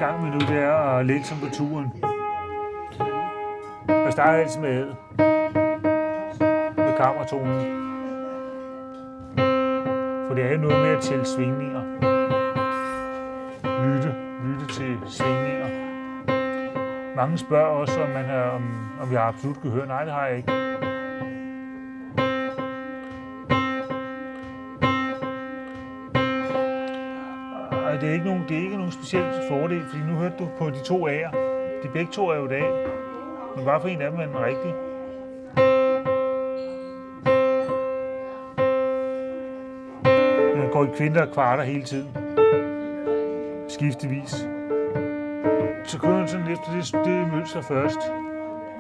gang med nu, det er at lægge som på turen. Jeg starter altid med kammertonen. For det er jo noget med at tælle svingninger. Lytte til svingninger. Mange spørger også, om jeg har absolut gehør. Nej, det har jeg ikke. Og det er ikke nogen speciel fordel, fordi nu hørte du på de to A'er. De begge to er jo et A, men bare for en af dem er den rigtige. Den går i kvinter og kvarter hele tiden. Skiftevis. Så kører den sådan efter det mønster først.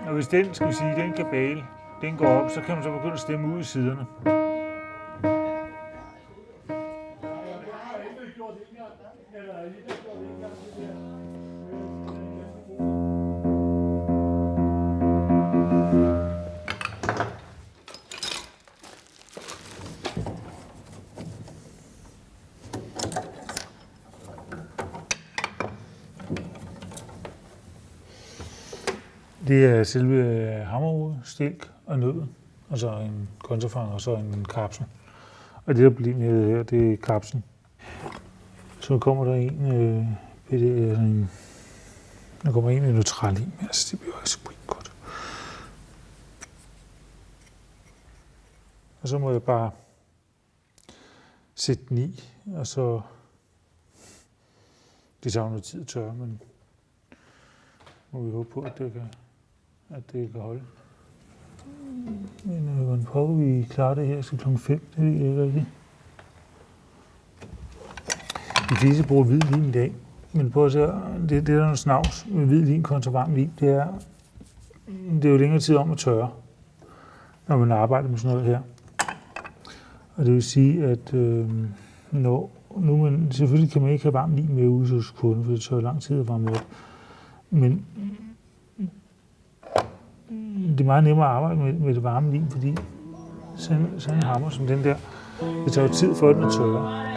Og hvis den, skal vi sige, den kabale, den går op, så kan man så begynde at stemme ud i siderne. Det er selve hammerhovedet, stilk og nøden, og så en kontrafanger og så en kapsel. Og det der bliver med her, det er kapslen. Så kommer der en med neutrallim, altså det bliver også godt. Og så må jeg bare sætte den i, og så det tager noget tid at tørre, men må vi håbe på, at det kan holde. Men hvordan prøver vi klare det her til kl. 5? Det ved jeg ikke rigtigt. De fleste bruger hvid vin i dag, men prøv at se, det er der noget snavs med hvid vin kontra varm vin. Det er jo længere tid om at tørre, når man arbejder med sådan noget her. Og det vil sige, at selvfølgelig kan man ikke have varm vin med ude hos kunden, for det tager lang tid at varme op. Men det er meget nemmere at arbejde med det varme vin, fordi sådan en hammer som den der, det tager jo tid for den at tørre.